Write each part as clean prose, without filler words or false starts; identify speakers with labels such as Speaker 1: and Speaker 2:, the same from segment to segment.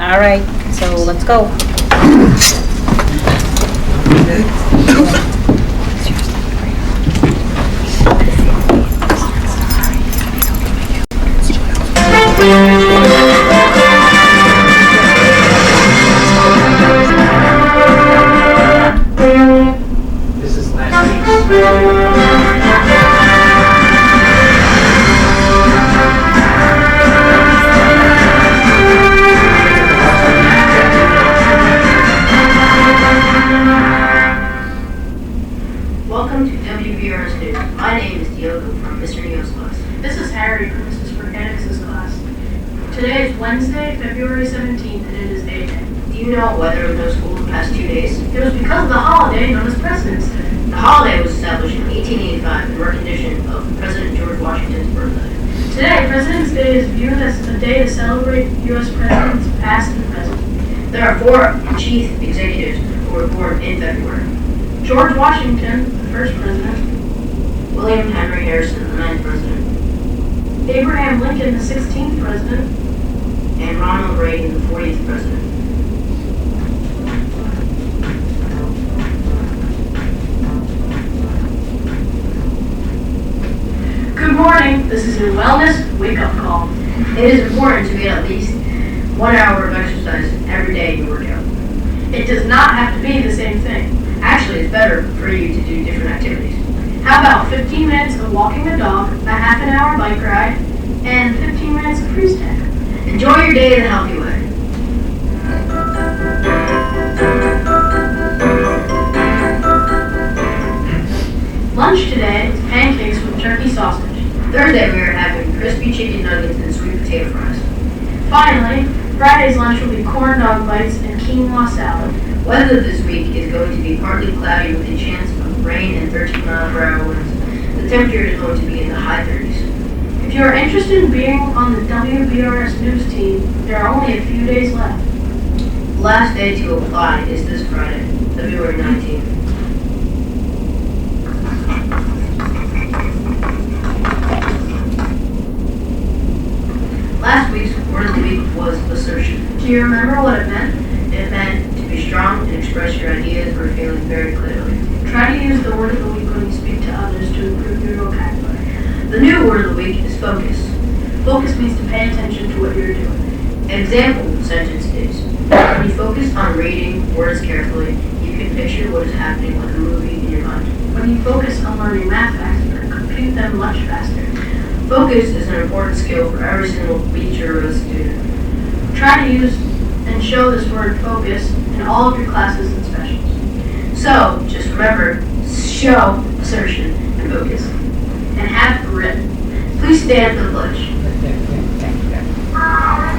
Speaker 1: All right, so let's go.
Speaker 2: This is last week's.
Speaker 3: Welcome to WBRS News. My name is Diogo from Mr. Neo's class.
Speaker 4: This is Harry from Mrs. Organics' class. Today is Wednesday, February 17th, and it is A Day.
Speaker 3: Do you know why there was no school the past 2 days?
Speaker 4: It was because of the holiday known as President's Day.
Speaker 3: The holiday was established in 1885 in recognition of President George Washington's birthday.
Speaker 4: Today, President's Day is viewed as a day to celebrate U.S. presidents past and present.
Speaker 3: There are 4 chief executives who were born in February.
Speaker 4: George Washington, the first president.
Speaker 3: William Henry Harrison, the 9th president.
Speaker 4: Abraham Lincoln, the 16th president.
Speaker 3: And Ronald Reagan, the 40th president.
Speaker 4: Good morning. This is your wellness wake-up call.
Speaker 3: It is important to get at least 1 hour of exercise every day you work out.
Speaker 4: It does not have to be the same thing.
Speaker 3: Actually, it's better for you to do different activities.
Speaker 4: How about 15 minutes of walking the dog, a half an hour bike ride, and 15 minutes of freeze tag?
Speaker 3: Enjoy your day in a healthy way.
Speaker 4: Lunch today is pancakes with turkey sausage.
Speaker 3: Thursday we are having crispy chicken nuggets and sweet potato fries.
Speaker 4: Finally, Friday's lunch will be corn dog bites and quinoa salad.
Speaker 3: Weather this week is going to be partly cloudy with a chance of rain and 13-mile-per-hour winds. The temperature is going to be in the high 30s.
Speaker 4: If you are interested in being on the WBRS News team, there are only a few days left.
Speaker 3: The last day to apply is this Friday, February 19th. Last week's word of the week was assertion.
Speaker 4: Do you remember what it meant?
Speaker 3: It meant to be strong and express your ideas or feelings very clearly.
Speaker 4: Try to use the word of the week when you speak to others to improve your vocabulary.
Speaker 3: The new word of the week is focus.
Speaker 4: Focus means to pay attention to what you're doing.
Speaker 3: An example sentence is, when you focus on reading words carefully, you can picture what is happening like a movie in your mind.
Speaker 4: When you focus on learning math facts, you can compute them much faster.
Speaker 3: Focus is an important skill for every single teacher or student.
Speaker 4: Try to use and show this word focus in all of your classes and specials.
Speaker 3: So, just remember, show, assertion, and focus.
Speaker 4: And have it written.
Speaker 3: Please stand for the pledge.
Speaker 5: I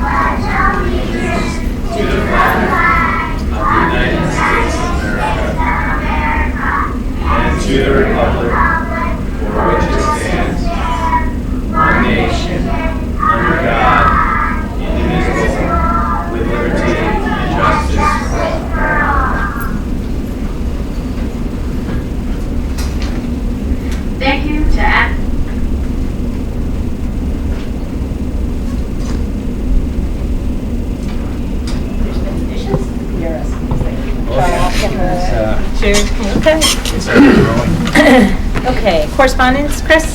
Speaker 5: pledge allegiance to the flag of the United States of America and to the republic for which it stands, one nation, under God, indivisible, with liberty and justice for all.
Speaker 4: Thank you to
Speaker 1: Okay, correspondence, Chris?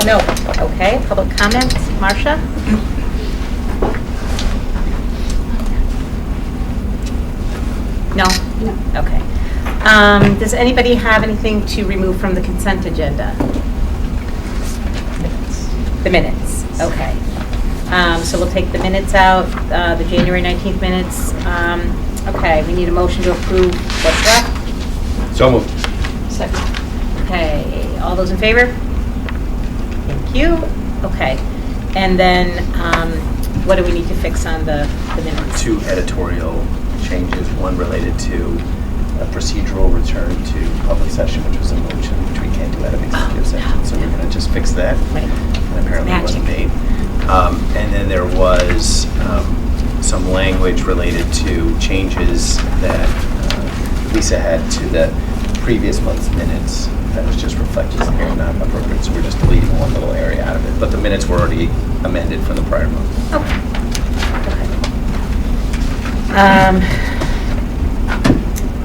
Speaker 1: No. Okay, public comments, Marcia? No? Okay. Does anybody have anything to remove from the consent agenda? The minutes, okay. So we'll take the minutes out, the January 19th minutes. Okay, we need a motion to approve what's left.
Speaker 6: So moved.
Speaker 1: Second. Okay, all those in favor? Thank you. Okay, and then what do we need to fix on the minutes?
Speaker 6: 2 editorial changes, one related to a procedural return to public session, which was a motion, which we can't do out of executive session, so we're going to just fix that.
Speaker 1: Right.
Speaker 6: And apparently it wasn't made. And then there was some language related to changes that Lisa had to the previous month's minutes that was just reflected as not appropriate, so we're just deleting one little area out of it. But the minutes were already amended from the prior month.
Speaker 1: Okay.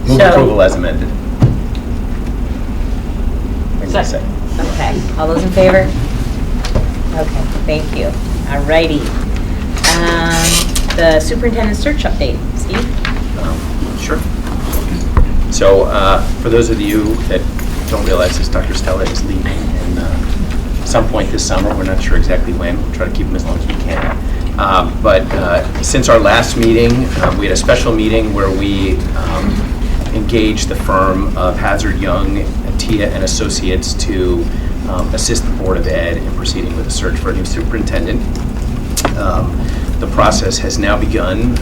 Speaker 6: Move
Speaker 1: So-
Speaker 6: approval as amended. Wait a second.
Speaker 1: Okay, all those in favor? Okay, thank you. All righty. The superintendent search update, Steve?
Speaker 6: Sure. So for those of you that don't realize this, Dr. Stella is leaving in some point this summer. We're not sure exactly when. We'll try to keep him as long as we can. But since our last meeting, we had a special meeting where we engaged the firm of Hazard Young, Tia and Associates to assist the Board of Ed in proceeding with the search for a new superintendent. The process has now begun.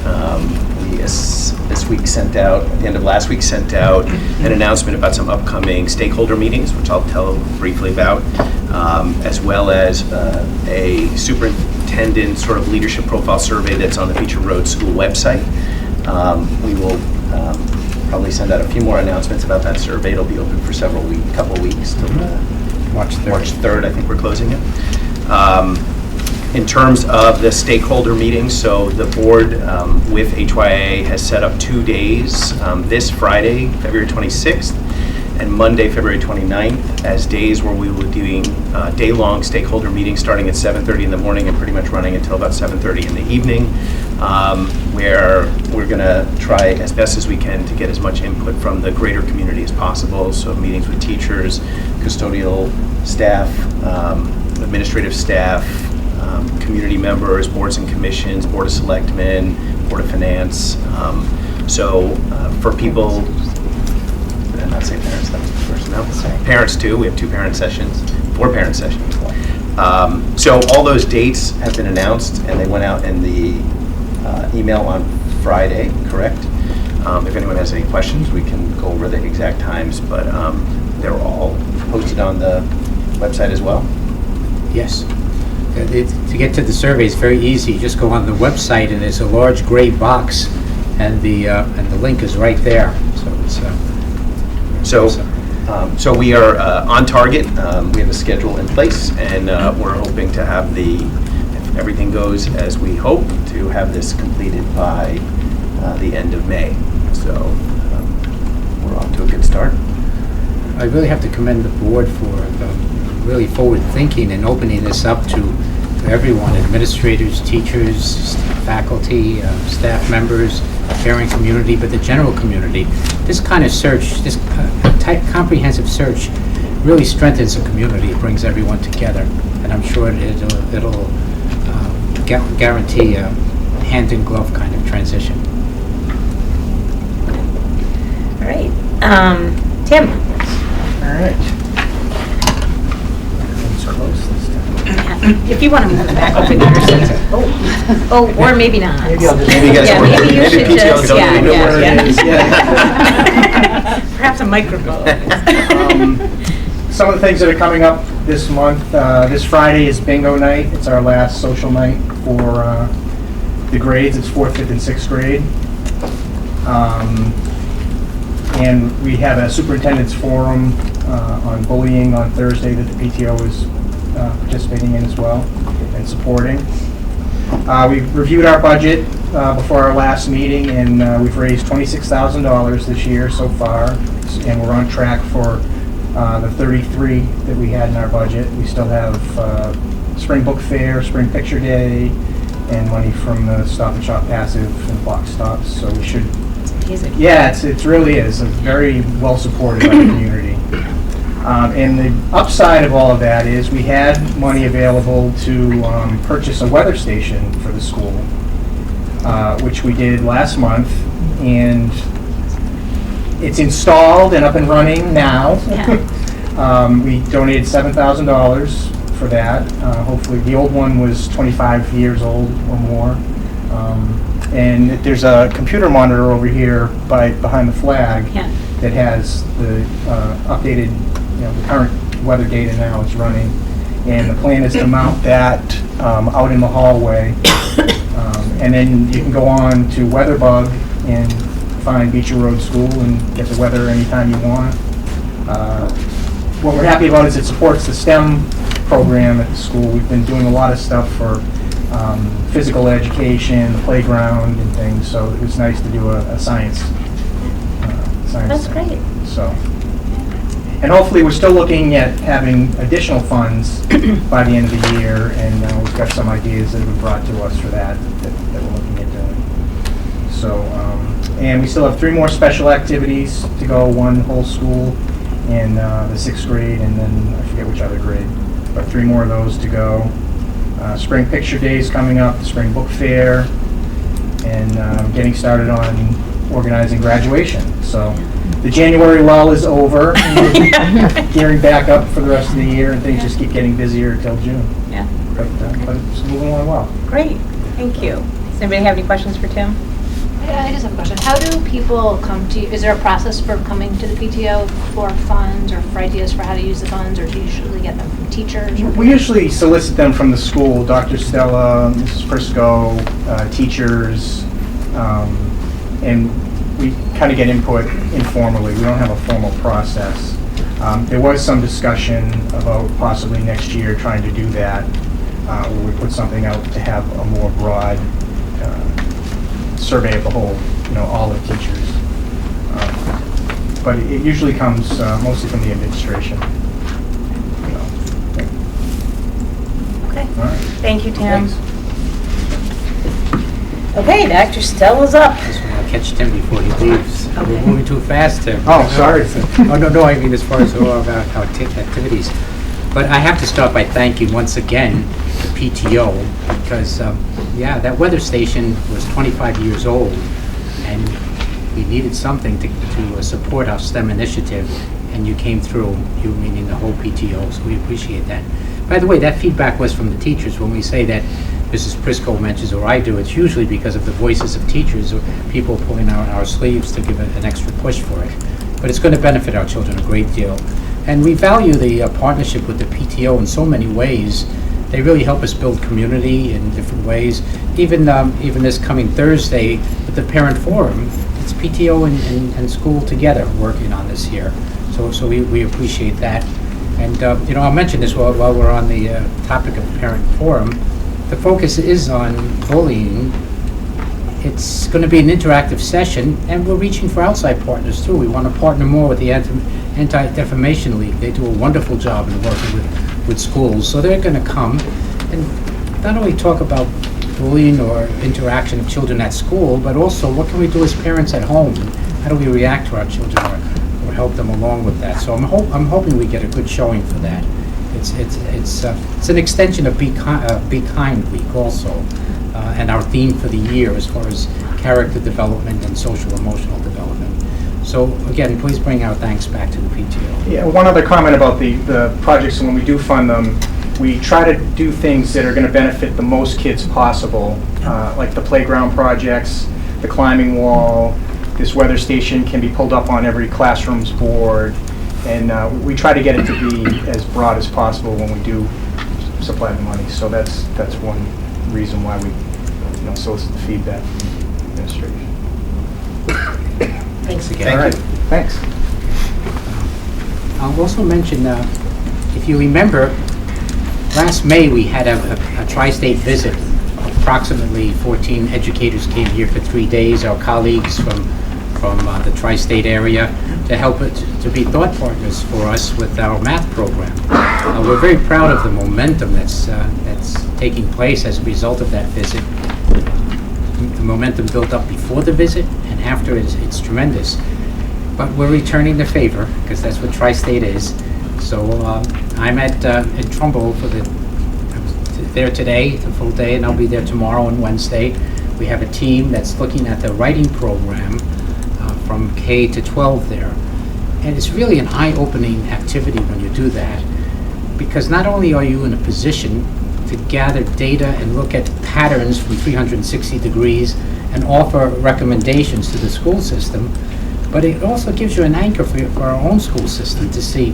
Speaker 6: We, this week, sent out, at the end of last week, sent out an announcement about some upcoming stakeholder meetings, which I'll tell briefly about, as well as a superintendent sort of leadership profile survey that's on the Beecher Road School website. We will probably send out a few more announcements about that survey. It'll be open for couple weeks till March 3rd, I think we're closing it. In terms of the stakeholder meetings, so the board with HYA has set up 2 days, this Friday, February 26th, and Monday, February 29th, as days where we will be doing day-long stakeholder meetings starting at 7:30 in the morning and pretty much running until about 7:30 in the evening, where we're going to try as best as we can to get as much input from the greater community as possible. So meetings with teachers, custodial staff, administrative staff, community members, boards and commissions, Board of Selectmen, Board of Finance. So for people, did I not say parents? That was the first. No, parents too. We have 4 parent sessions. So all those dates have been announced, and they went out in the email on Friday, correct? If anyone has any questions, we can go over the exact times, but they're all posted on the website as well.
Speaker 7: Yes. To get to the survey is very easy. You just go on the website and there's a large gray box, and the link is right there. So it's
Speaker 6: So we are on target. We have a schedule in place, and we're hoping to have if everything goes as we hope, to have this completed by the end of May. So we're off to a good start.
Speaker 7: I really have to commend the board for really forward thinking and opening this up to everyone, administrators, teachers, faculty, staff members, parent community, but the general community. This kind of search, this comprehensive search really strengthens the community. It brings everyone together, and I'm sure it'll guarantee a hand-in-glove kind of transition.
Speaker 1: All right. Tim?
Speaker 2: All right. Everyone's close this time.
Speaker 1: If you want to move it back over there. Oh, or maybe not.
Speaker 2: Maybe I'll just.
Speaker 6: Maybe you guys
Speaker 1: Yeah,
Speaker 6: want-
Speaker 1: maybe you
Speaker 6: maybe
Speaker 1: should
Speaker 6: PTO
Speaker 1: just,
Speaker 6: don't even know where it is.
Speaker 1: Perhaps a microphone.
Speaker 2: Some of the things that are coming up this month, this Friday is bingo night. It's our last social night for the grades. It's 4th, 5th, and 6th grade. And we have a superintendent's forum on bullying on Thursday that the PTO is participating in as well and supporting. We reviewed our budget before our last meeting, and we've raised $26,000 this year so far, and we're on track for the 33 that we had in our budget. We still have Spring Book Fair, Spring Picture Day, and money from the Stop and Shop Passive and Block Stops, so we should. Yeah, it really is very well supported by the community. And the upside of all of that is we had money available to purchase a weather station for the school, which we did last month, and it's installed and up and running now.
Speaker 1: Yeah.
Speaker 2: We donated $7,000 for that. Hopefully, the old one was 25 years old or more. And there's a computer monitor over here behind the flag that has the updated, the current weather data now is running. And the plan is to mount that out in the hallway. And then you can go on to WeatherBug and find Beecher Road School and get the weather anytime you want. What we're happy about is it supports the STEM program at the school. We've been doing a lot of stuff for physical education, the playground and things, so it was nice to do a science.
Speaker 1: That's
Speaker 2: thing.
Speaker 1: great.
Speaker 2: So, and hopefully we're still looking at having additional funds by the end of the year, and we've got some ideas that have been brought to us for that we're looking at doing. So, and we still have 3 more special activities to go, 1 whole school in the 6th grade, and then I forget which other grade, but 3 more of those to go. Spring Picture Days coming up, the Spring Book Fair, and getting started on organizing graduation. So the January lull is over, and we're gearing back up for the rest of the year, and things just keep getting busier till June.
Speaker 1: Yeah.
Speaker 2: But it's moving along well.
Speaker 1: Great, thank you. Does anybody have any questions for Tim?
Speaker 8: I just have a question. How do people come to you? Is there a process for coming to the PTO for funds or for ideas for how to use the funds, or do you usually get them from teachers?
Speaker 2: We usually solicit them from the school, Dr. Stella, Mrs. Frisco, teachers, and we kind of get input informally. We don't have a formal process. There was some discussion about possibly next year trying to do that, where we put something out to have a more broad survey of the whole, all the teachers. But it usually comes mostly from the administration.
Speaker 1: Okay,
Speaker 2: All right.
Speaker 1: thank you, Tim.
Speaker 2: Thanks.
Speaker 1: Okay, Dr. Stella's up.
Speaker 7: Just want to catch Tim before he leaves.
Speaker 1: Okay.
Speaker 7: We're moving too fast, Tim.
Speaker 2: Oh, sorry.
Speaker 7: Oh, no, I mean as far as all of our activities. But I have to start by thanking once again the PTO, because, that weather station was 25 years old, and we needed something to support our STEM initiative, and you came through, you meaning the whole PTO, so we appreciate that. By the way, that feedback was from the teachers. When we say that Mrs. Prisco mentions, or I do, it's usually because of the voices of teachers or people pulling out our sleeves to give it an extra push for it. But it's going to benefit our children a great deal. And we value the partnership with the PTO in so many ways. They really help us build community in different ways. Even this coming Thursday with the parent forum, it's PTO and school together working on this here. So we appreciate that. And I'll mention this while we're on the topic of parent forum. The focus is on bullying. It's going to be an interactive session, and we're reaching for outside partners too. We want to partner more with the Anti-Defamation League. They do a wonderful job in working with schools. So they're going to come and not only talk about bullying or interaction of children at school, but also what can we do as parents at home? How do we react to our children or help them along with that? So I'm hoping we get a good showing for that. It's an extension of Be Kind Week also, and our theme for the year as far as character development and social emotional development. So again, please bring our thanks back to the PTO.
Speaker 2: Yeah, one other comment about the projects, and when we do fund them, we try to do things that are going to benefit the most kids possible, like the playground projects, the climbing wall. This weather station can be pulled up on every classroom's board, and we try to get it to be as broad as possible when we do supply the money. So that's one reason why we solicit the feedback from the administration.
Speaker 7: Thanks again.
Speaker 2: All right, thanks.
Speaker 7: I'll also mention, if you remember, last May we had a tri-state visit. Approximately 14 educators came here for 3 days, our colleagues from the tri-state area, to help it to be thought partners for us with our math program. We're very proud of the momentum that's taking place as a result of that visit. The momentum built up before the visit, and after it's tremendous. But we're returning the favor, because that's what Tri-State is. So I'm at Trumbull there today, the full day, and I'll be there tomorrow and Wednesday. We have a team that's looking at the writing program from K to 12 there. And it's really an eye-opening activity when you do that, because not only are you in a position to gather data and look at patterns from 360 degrees and offer recommendations to the school system, but it also gives you an anchor for our own school system to see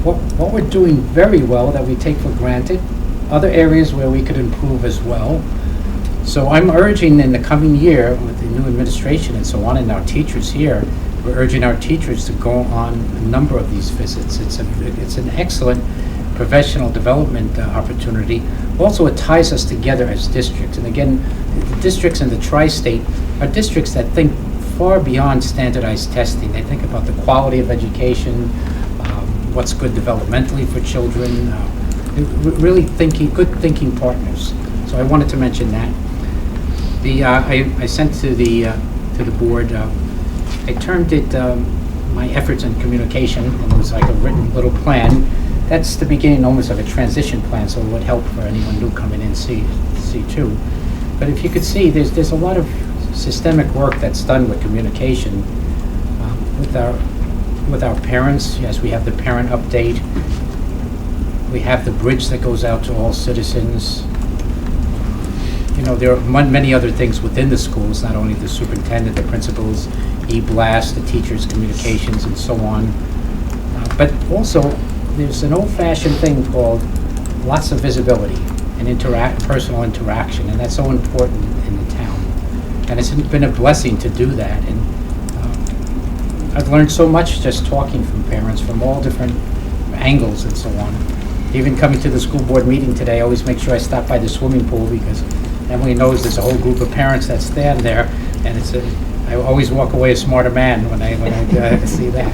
Speaker 7: what we're doing very well that we take for granted, other areas where we could improve as well. So I'm urging in the coming year with the new administration and so on, and our teachers here, we're urging our teachers to go on a number of these visits. It's an excellent professional development opportunity. Also, it ties us together as districts. And again, the districts in the tri-state are districts that think far beyond standardized testing. They think about the quality of education, what's good developmentally for children, really good thinking partners. So I wanted to mention that. I sent to the board, I termed it my efforts in communication, and it was like a written little plan. That's the beginning almost of a transition plan, so it would help for anyone new coming in see too. But if you could see, there's a lot of systemic work that's done with communication with our parents. Yes, we have the parent update. We have the bridge that goes out to all citizens. You know, there are many other things within the schools, not only the superintendent, the principals, e-blast, the teachers' communications, and so on. But also, there's an old-fashioned thing called lots of visibility and personal interaction, and that's so important in the town. And it's been a blessing to do that. And I've learned so much just talking from parents from all different angles and so on. Even coming to the school board meeting today, I always make sure I stop by the swimming pool because Emily knows there's a whole group of parents that stand there, and I always walk away a smarter man when I see that.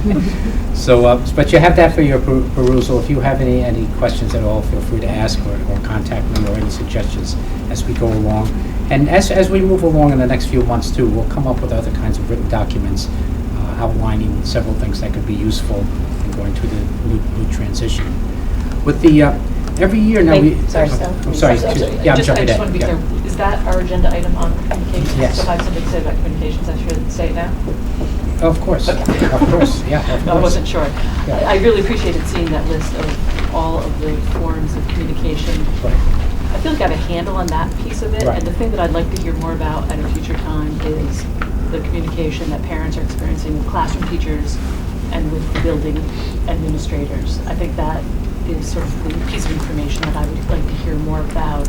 Speaker 7: So, but you have that for your perusal. If you have any questions at all, feel free to ask or contact me or any suggestions as we go along. And as we move along in the next few months too, we'll come up with other kinds of written documents outlining several things that could be useful in going through the new transition. With the every year now
Speaker 8: I'm sorry, Stella.
Speaker 7: I'm sorry. Yeah, I'm jumping
Speaker 9: I just want to be
Speaker 7: in.
Speaker 9: clear, is that our agenda item on communications?
Speaker 7: Yes.
Speaker 9: So if I have something to say about communications, I should say it now?
Speaker 7: Of course,
Speaker 9: Okay.
Speaker 7: of course, yeah, of
Speaker 9: No, I
Speaker 7: course.
Speaker 9: wasn't sure.
Speaker 7: Yeah.
Speaker 9: I really appreciated seeing that list of all of the forms of communication.
Speaker 7: Right.
Speaker 9: I feel like I have a handle on that piece of it,
Speaker 7: Right.
Speaker 9: and the thing that I'd like to hear more about at a future time is the communication that parents are experiencing with classroom teachers and with the building administrators. I think that is sort of the piece of information that I would like to hear more about.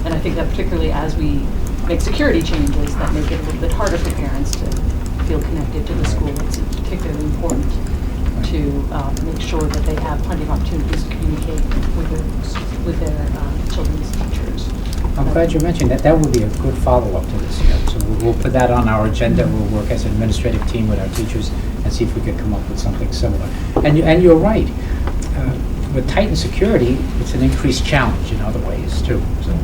Speaker 9: And I think that particularly as we make security changes that make it a little bit harder for parents to feel connected to the school, it's particularly important to make sure that they have plenty of opportunities to communicate with their children's teachers.
Speaker 7: I'm glad you mentioned that. That would be a good follow-up to this year. So we'll put that on our agenda. We'll work as an administrative team with our teachers and see if we could come up with something similar. And you're right. With tightened security, it's an increased challenge in other ways too. So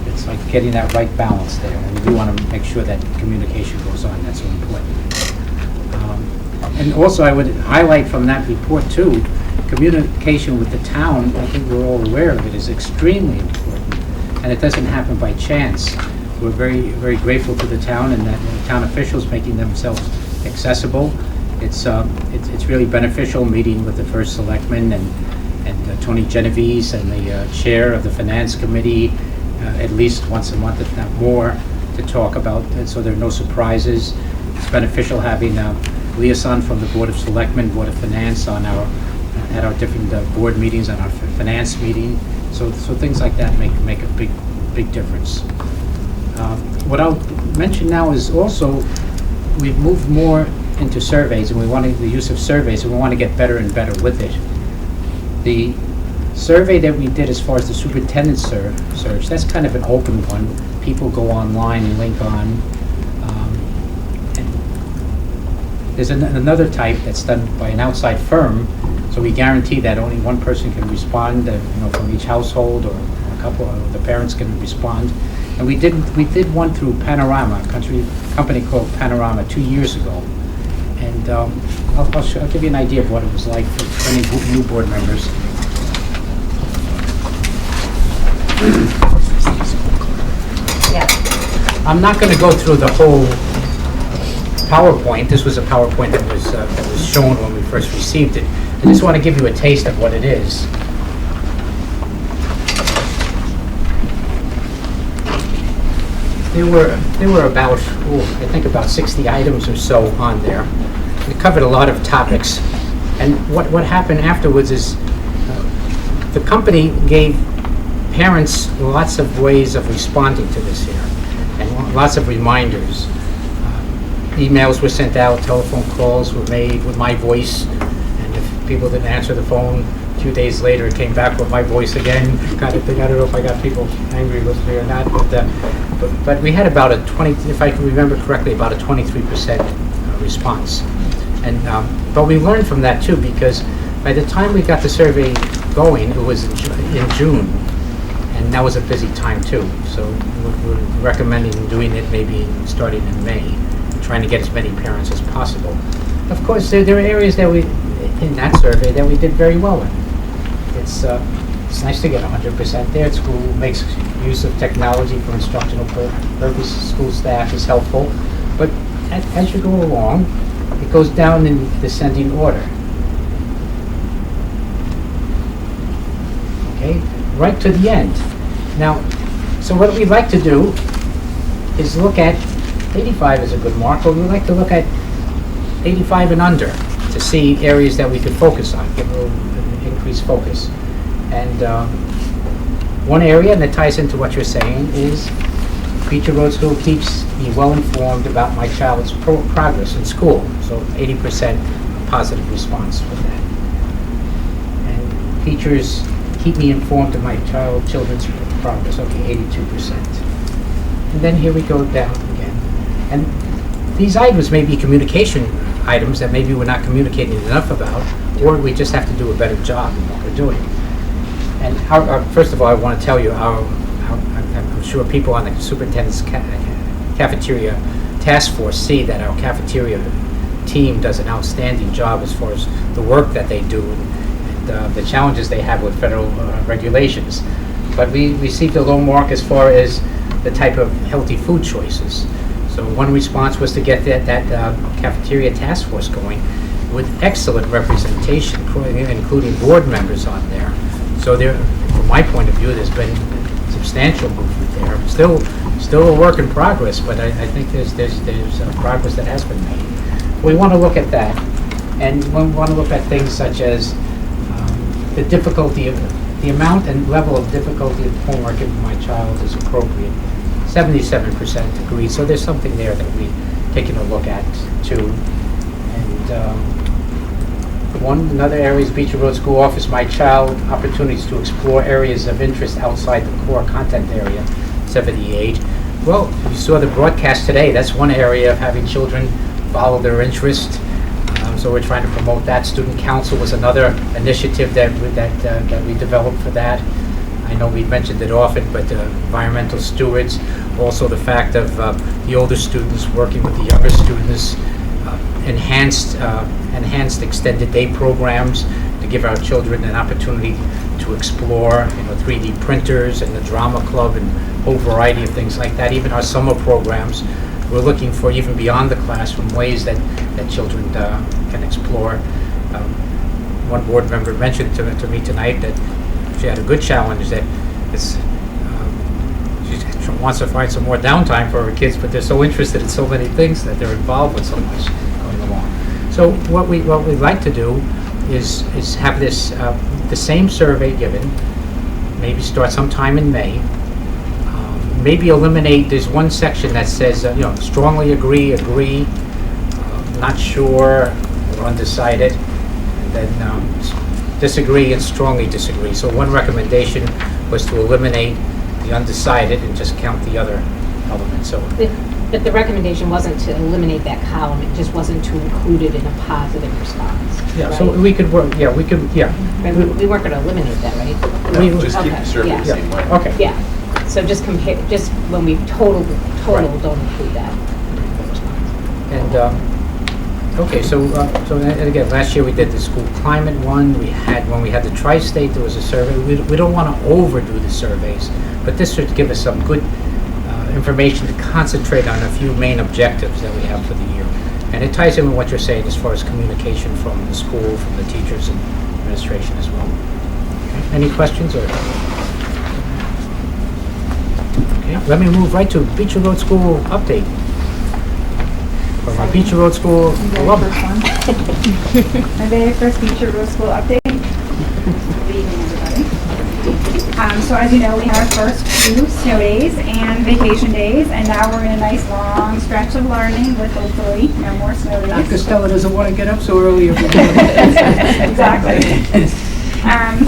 Speaker 7: it's like getting that right balance there. And we do want to make sure that communication goes on. That's so important. And also, I would highlight from that report too, communication with the town. I think we're all aware of it, is extremely important, and it doesn't happen by chance. We're very, very grateful to the town and that the town officials making themselves accessible. It's really beneficial meeting with the first selectman and Tony Genovese and the chair of the finance committee at least once a month, if not more, to talk about it, so there are no surprises. It's beneficial having liaison from the Board of Selectmen, Board of Finance on at our different board meetings, on our finance meeting. So things like that make a big difference. What I'll mention now is also we've moved more into surveys, and we want the use of surveys, and we want to get better and better with it. The survey that we did as far as the superintendent search, that's kind of an open one. People go online and link on. And there's another type that's done by an outside firm, so we guarantee that only one person can respond, from each household, or a couple of the parents can respond. And we did one through Panorama, a company called Panorama 2 years ago. And I'll give you an idea of what it was like for any new board members. I'm not going to go through the whole PowerPoint. This was a PowerPoint that was shown when we first received it. I just want to give you a taste of what it is. There were about, I think about 60 items or so on there. We covered a lot of topics. And what happened afterwards is the company gave parents lots of ways of responding to this here, and lots of reminders. Emails were sent out, telephone calls were made with my voice, and if people didn't answer the phone, A few days later, it came back with my voice again, kind of thing. I don't know if I got people angry with me or not, but we had about a 20, if I can remember correctly, about a 23% response. And but we learned from that too, because by the time we got the survey going, it was in June, and that was a busy time too. So we're recommending doing it maybe starting in May, trying to get as many parents as possible. Of course, there are areas that we, in that survey, that we did very well in. It's nice to get 100% there. School makes use of technology for instructional purposes. School staff is helpful, but as you go along, it goes down in descending order. Okay, right to the end. Now, so what we'd like to do is look at 85 is a good mark, but we'd like to look at 85 and under to see areas that we could focus on, give a little increased focus. And one area, and it ties into what you're saying, is Beecher Road School keeps me well informed about my child's progress in school. So 80% positive response for that. And teachers keep me informed of my children's progress. Okay, 82%. And then here we go down again. And these items may be communication items that maybe we're not communicating enough about, or we just have to do a better job in what we're doing. And first of all, I want to tell you, I'm sure people on the superintendent's cafeteria task force see that our cafeteria team does an outstanding job as far as the work that they do and the challenges they have with federal regulations. But we received a low mark as far as the type of healthy food choices. So one response was to get that cafeteria task force going with excellent representation, including board members on there. So there, from my point of view, there's been substantial movement there. Still a work in progress, but I think there's progress that has been made. We want to look at that, and we want to look at things such as the difficulty of the amount and level of difficulty of homework if my child is appropriate. 77% agree, so there's something there that we're taking a look at too. And another area is Beecher Road School offers my child opportunities to explore areas of interest outside the core content area, 78. Well, you saw the broadcast today. That's one area of having children follow their interest. So we're trying to promote that. Student Council was another initiative that we developed for that. I know we mentioned it often, but environmental stewards, also the fact of the older students working with the younger students, enhanced extended day programs to give our children an opportunity to explore, 3D printers and the drama club and a whole variety of things like that. Even our summer programs, we're looking for even beyond the classroom ways that children can explore. One board member mentioned to me tonight that she had a good challenge that she wants to find some more downtime for her kids, but they're so interested in so many things that they're involved with so much going along. So what we'd like to do is have this the same survey given, maybe start sometime in May. Maybe eliminate, there's one section that says, strongly agree, not sure, or undecided, and then disagree and strongly disagree. So one recommendation was to eliminate the undecided and just count the other elements. So,
Speaker 1: but the recommendation wasn't to eliminate that column, it just wasn't to include it in a positive response.
Speaker 7: yeah,
Speaker 1: right?
Speaker 7: so we could work,
Speaker 1: Right, we weren't going to eliminate that, right?
Speaker 5: No, just keep
Speaker 1: Okay,
Speaker 5: the survey
Speaker 1: yeah.
Speaker 5: the same way.
Speaker 7: Okay.
Speaker 1: Yeah, so just compare, just when we total,
Speaker 7: Right.
Speaker 1: don't include that.
Speaker 7: And, okay, so and again, last year we did the school climate one. When we had the tri-state, there was a survey. We don't want to overdo the surveys, but this should give us some good information to concentrate on a few main objectives that we have for the year. And it ties in with what you're saying as far as communication from the school, from the teachers and administration as well. Okay. Any questions or? Okay, let me move right to Beecher Road School update. From our Beecher Road School alumni.
Speaker 10: My very first Beecher Road School update. Good evening, everybody. So as you know, we had our first 2 snow days and vacation days, and now we're in a nice long stretch of learning with hopefully no more snow days.
Speaker 7: Costello doesn't want to get up so early every day.
Speaker 10: Exactly.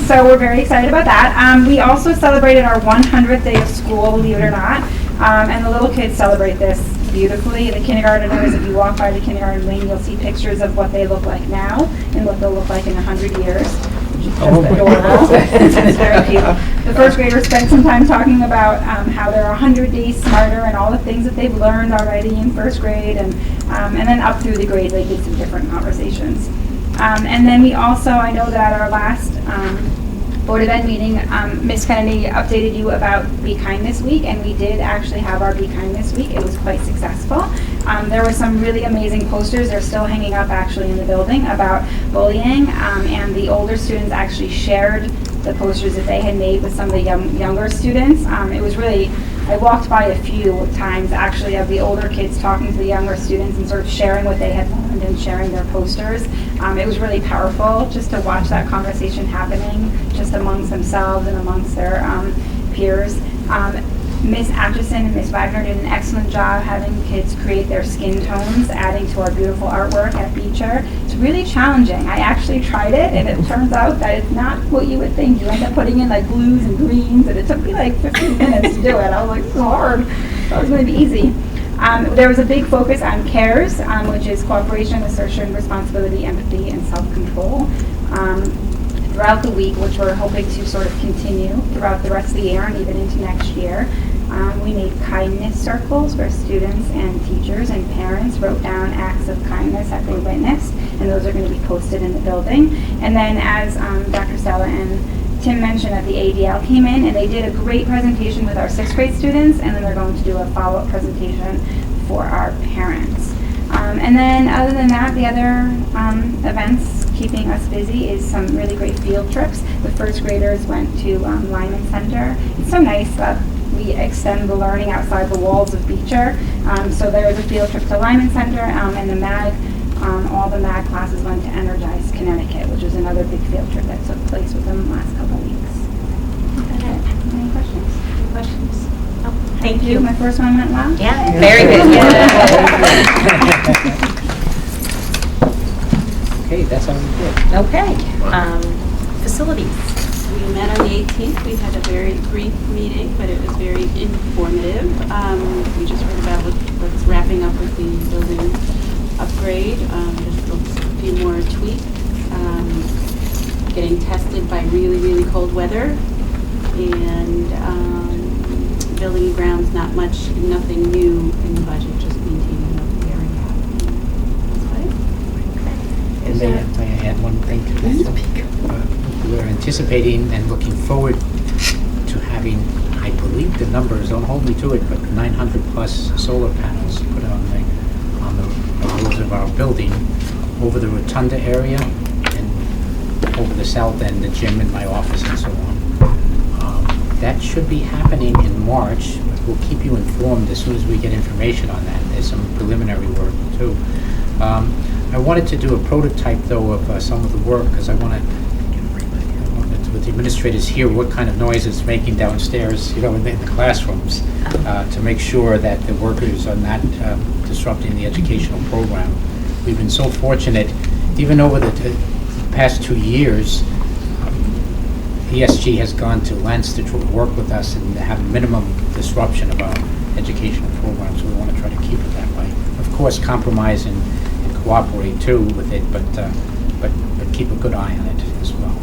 Speaker 10: So we're very excited about that. We also celebrated our 100th day of school, believe it or not. And the little kids celebrate this beautifully. The kindergartners, if you walk by the kindergarten wing, you'll see pictures of what they look like now and what they'll look like in 100 years, which is just adorable. It's very cute. The first graders spent some time talking about how they're 100 days smarter and all the things that they've learned already in first grade, and then up through the grade, they did some different conversations. And then we also, I know that at our last Board of Ed meeting, Ms. Kennedy updated you about Be Kindness Week, and we did actually have our Be Kindness Week. It was quite successful. There were some really amazing posters. They're still hanging up actually in the building about bullying, and the older students actually shared the posters that they had made with some of the younger students. It was really, I walked by a few times actually of the older kids talking to the younger students and sort of sharing what they had learned and sharing their posters. It was really powerful just to watch that conversation happening just amongst themselves and amongst their peers. Ms. Atchison and Ms. Wagner did an excellent job having kids create their skin tones, adding to our beautiful artwork at Beecher. It's really challenging. I actually tried it, and it turns out that it's not what you would think. You end up putting in like blues and greens, and it took me like 15 minutes to do it. I was like, so hard. Thought it was going to be easy. There was a big focus on CARES, which is cooperation, assertion, responsibility, empathy, and self-control. Throughout the week, which we're hoping to sort of continue throughout the rest of the year and even into next year. We made kindness circles where students and teachers and parents wrote down acts of kindness that they witnessed, and those are going to be posted in the building. And then as Dr. Stella and Tim mentioned, that the ADL came in and they did a great presentation with our 6th grade students, and then they're going to do a follow-up presentation for our parents. And then other than that, the other events keeping us busy is some really great field trips. The first graders went to Lyman Center. It's so nice that we extend the learning outside the walls of Beecher. So there was a field trip to Lyman Center, and the MAG, all the MAG classes went to Energize, Connecticut, which was another big field trip that took place within the last couple of weeks. Is that it? Any questions?
Speaker 1: Any questions? No. Thank you.
Speaker 10: My first one went well?
Speaker 1: Yeah, very good.
Speaker 7: Okay, that's all we did.
Speaker 1: Okay. Facilities.
Speaker 11: We met on the 18th. We had a very brief meeting, but it was very informative. We just heard about what's wrapping up with the building upgrade. Just a few more tweaks. Getting tested by really, really cold weather. And building and grounds, nothing new in the budget, just maintaining what we already have. That's right.
Speaker 7: And may I add one thing to this? We're anticipating and looking forward to having, I believe the numbers, don't hold me to it, but 900 plus solar panels put on the roofs of our building over the rotunda area and over the south end, the gym and my office and so on. That should be happening in March, but we'll keep you informed as soon as we get information on that. There's some preliminary work too. I wanted to do a prototype though of some of the work because I wanted with the administrators hear what kind of noise it's making downstairs, in the classrooms, to make sure that the workers are not disrupting the educational program. We've been so fortunate, even over the past 2 years, ESG has gone to lengths to work with us and have minimum disruption of our educational programs. We want to try to keep it that way. Of course, compromise and cooperate too with it, but keep a good eye on it as well.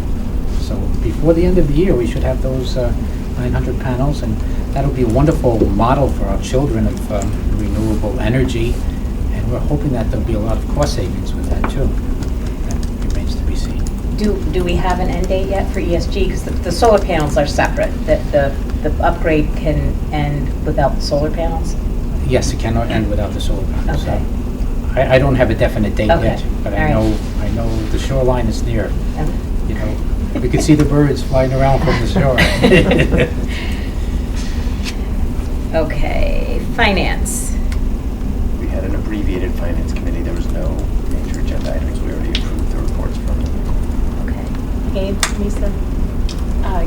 Speaker 7: So before the end of the year, we should have those 900 panels, and that'll be a wonderful model for our children of renewable energy. And we're hoping that there'll be a lot of cost savings with that too. That remains to be seen.
Speaker 1: Do we have an end date yet for ESG? Because the solar panels are separate. The upgrade can end without the solar panels?
Speaker 7: Yes, it cannot end without the solar panels.
Speaker 1: Okay.
Speaker 7: I don't have a definite date
Speaker 1: Okay.
Speaker 7: yet, but
Speaker 1: All
Speaker 7: I
Speaker 1: right.
Speaker 7: know the shoreline is near.
Speaker 1: Okay.
Speaker 7: We could see the birds flying around from the shore.
Speaker 1: Okay, finance.
Speaker 6: We had an abbreviated finance committee. There was no major agenda items. We already approved the reports from it.
Speaker 1: Okay. Gabe, Lisa?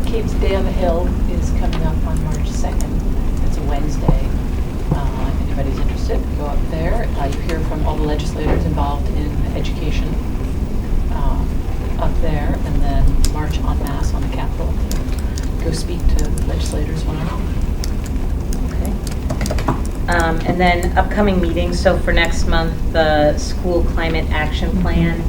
Speaker 9: Cape's Day on the Hill is coming up on March 2nd. It's a Wednesday. If anybody's interested, go up there. You hear from all the legislators involved in education up there. And then march en masse on the Capitol to go speak to legislators one-on-one.
Speaker 1: Okay. And then upcoming meetings, so for next month, the school climate action plan.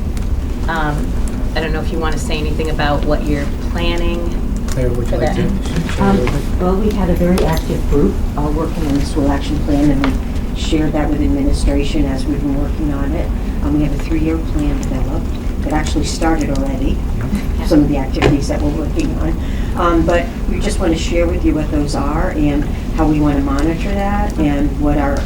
Speaker 1: I don't know if you want to say anything about what you're planning.
Speaker 7: Claire, would you
Speaker 1: For
Speaker 7: like to
Speaker 1: that.
Speaker 7: share a little bit?
Speaker 12: Well, we had a very active group working on the school action plan, and we shared that with administration as we've been working on it. We have a 3-year plan developed that actually started already, some of the activities that we're working on. But we just want to share with you what those are and how we want to monitor that, and what our,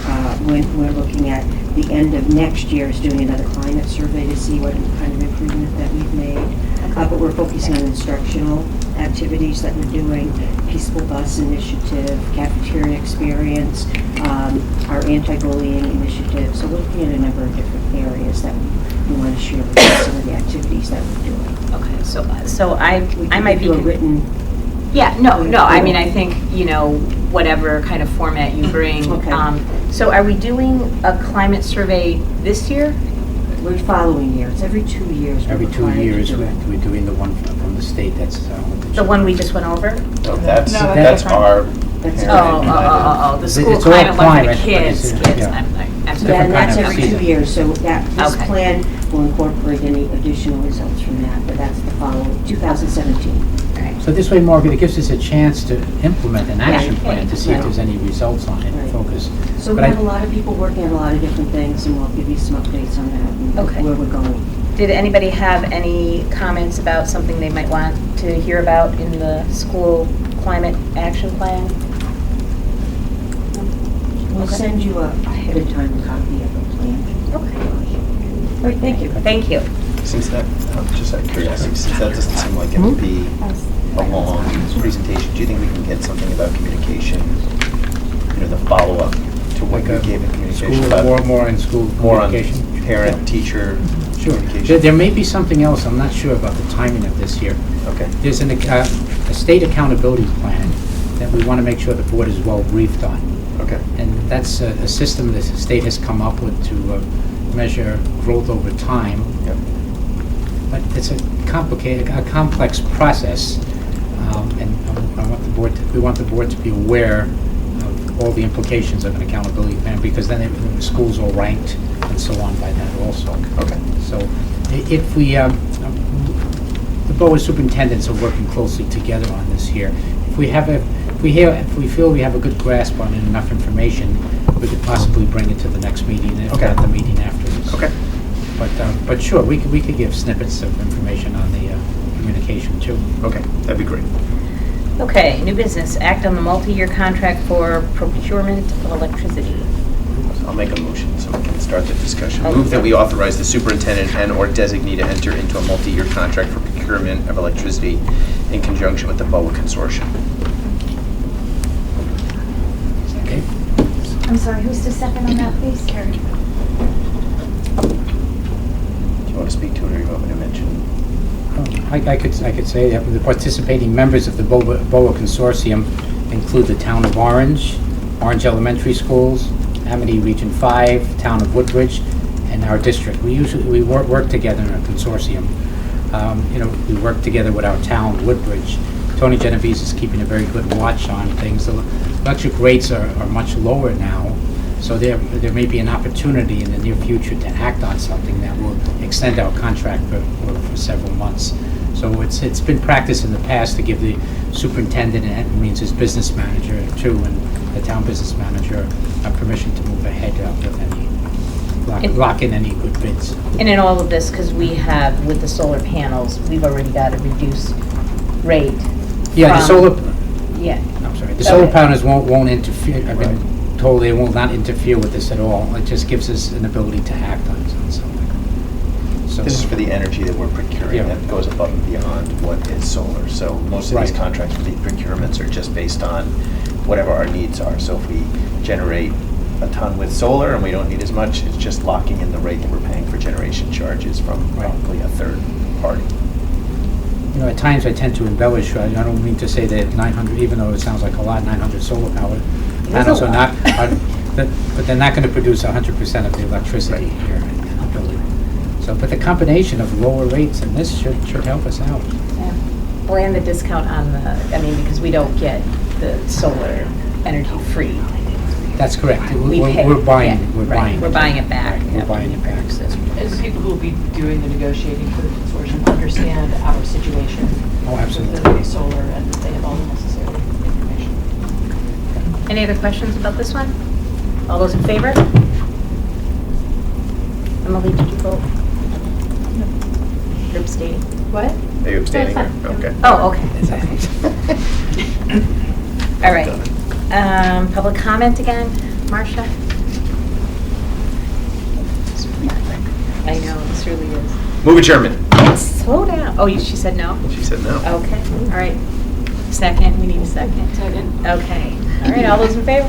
Speaker 12: when we're looking at the end of next year is doing another climate survey to see what kind of improvement that we've made. But we're focusing on instructional activities that we're doing, Peaceful Bus Initiative, cafeteria experience, our anti-bullying initiative. So we're looking at a number of different areas that we want to share with you, some of the activities that we're doing.
Speaker 1: Okay, so I might be.
Speaker 12: Do a written.
Speaker 1: Yeah, no, I mean, I think, whatever kind of format you bring.
Speaker 12: Okay.
Speaker 1: So are we doing a climate survey this year?
Speaker 12: We're following year. It's every 2 years.
Speaker 7: Every
Speaker 12: we're
Speaker 7: 2
Speaker 12: required to
Speaker 7: years,
Speaker 12: do it.
Speaker 7: we're doing the one from the state, that's.
Speaker 1: The one we just went over?
Speaker 6: No, that's
Speaker 12: that's
Speaker 6: our
Speaker 12: That's
Speaker 6: parent
Speaker 1: Oh, the school
Speaker 7: It's all
Speaker 1: climate one for
Speaker 7: climate,
Speaker 1: the
Speaker 7: but
Speaker 1: kids.
Speaker 7: it's, yeah.
Speaker 1: I'm
Speaker 12: Yeah, and
Speaker 7: Different
Speaker 12: that's
Speaker 7: kind of
Speaker 12: every 2
Speaker 7: season.
Speaker 12: years, so this
Speaker 1: Okay.
Speaker 12: plan will incorporate any additional results from that, but that's the following, 2017.
Speaker 7: So this way, Margaret, it gives us a chance to implement an action
Speaker 12: Right.
Speaker 7: plan to see if
Speaker 12: Right.
Speaker 7: there's any results on it and
Speaker 12: Right.
Speaker 7: focus.
Speaker 12: So we
Speaker 7: But
Speaker 12: have a lot of people working on a lot of different things, and we'll give you some updates on that and
Speaker 1: Okay.
Speaker 12: where we're going.
Speaker 1: Did anybody have any comments about something they might want to hear about in the school climate action plan?
Speaker 12: We'll
Speaker 1: Okay.
Speaker 12: send you ahead of time a copy of the plan.
Speaker 1: Okay.
Speaker 12: Great, thank you.
Speaker 1: Thank you.
Speaker 6: Since that, just out of curiosity, since that doesn't seem like it would be a long presentation, do you think we can get something about communication, the follow-up to what you gave in communication about?
Speaker 7: More in school
Speaker 6: More on
Speaker 7: communication?
Speaker 6: parent, teacher
Speaker 7: Sure.
Speaker 6: communication?
Speaker 7: There may be something else, I'm not sure about the timing of this year.
Speaker 6: Okay.
Speaker 7: There's a state accountability plan that we want to make sure the board is well briefed on.
Speaker 6: Okay.
Speaker 7: And that's a system that the state has come up with to measure growth over time.
Speaker 6: Yep.
Speaker 7: But it's a complex process, and we want the board to be aware of all the implications of an accountability plan, because then the schools are ranked and so on by that also.
Speaker 6: Okay.
Speaker 7: So if we, the board superintendents are working closely together on this here. If we feel we have a good grasp on it, enough information, we could possibly bring it to the next meeting, if
Speaker 6: Okay.
Speaker 7: not the meeting afterwards.
Speaker 6: Okay.
Speaker 7: But sure, we could give snippets of information on the communication too.
Speaker 6: Okay, that'd be great.
Speaker 1: Okay, new business, act on the multi-year contract for procurement of electricity.
Speaker 6: I'll make a motion so we can start the discussion.
Speaker 1: Okay.
Speaker 6: Move that we authorize the superintendent and/or designee to enter into a multi-year contract for procurement of electricity in conjunction with the BOA Consortium.
Speaker 7: Okay.
Speaker 10: I'm sorry, who's the second on that, please? Carrie.
Speaker 6: Do you want to speak to it, or you want me to mention?
Speaker 7: I could say that the participating members of the BOA Consortium include the town of Orange, Orange Elementary Schools, Amity Region 5, town of Woodbridge, and our district. We work together in a consortium. We work together with our town, Woodbridge. Tony Genovese is keeping a very good watch on things. The electric rates are much lower now, so there may be an opportunity in the near future to act on something that will extend our contract for several months. So it's been practiced in the past to give the superintendent, and that means his business manager too, and the town business manager, permission to move ahead with any, lock in any good bids.
Speaker 1: And in all of this, because we have, with the solar panels, we've already got a reduced rate.
Speaker 7: Yeah, the solar,
Speaker 1: Yeah.
Speaker 7: I'm sorry, the solar panels won't interfere. I've been told they will not interfere with this at all. It just gives us an ability to act on something. So
Speaker 6: This is for the energy that we're procuring,
Speaker 7: Yeah.
Speaker 6: that goes above and beyond what is solar. So most of these
Speaker 7: Right.
Speaker 6: contracts for these procurements are just based on whatever our needs are. So if we generate a ton with solar and we don't need as much, it's just locking in the rate that we're paying for generation charges from
Speaker 7: Right.
Speaker 6: probably a third party.
Speaker 7: at times I tend to embellish. I don't mean to say that 900, even though it sounds like a lot, 900 solar power panels are not, but they're not going to produce 100% of the electricity
Speaker 6: Right.
Speaker 7: here in the building. So, but the combination of lower rates and this should help us out.
Speaker 1: Yeah. and the discount on the, I mean, because we don't get the solar energy free.
Speaker 7: That's correct.
Speaker 1: We pay.
Speaker 7: We're buying,
Speaker 1: Yeah,
Speaker 7: we're
Speaker 1: right.
Speaker 7: buying.
Speaker 1: We're buying it back.
Speaker 7: Right, We're buying it back.
Speaker 9: And the people who will be doing the negotiating for the consortium understand our situation.
Speaker 7: Oh, absolutely.
Speaker 9: With the solar, and that they have all the necessary information.
Speaker 1: Any other questions about this one? All those in favor? Emily, did you vote? You're abstaining?
Speaker 8: What?
Speaker 6: Are you abstaining?
Speaker 8: That's fine.
Speaker 6: Okay.
Speaker 1: Oh, okay. All right. Public comment again, Marcia? I know, this really is.
Speaker 6: Move adjournment.
Speaker 1: Slow down. Oh, she said no?
Speaker 6: She said no.
Speaker 1: Okay, all right. Second, we need a second.
Speaker 9: Second.
Speaker 1: Okay, all right, all those in favor?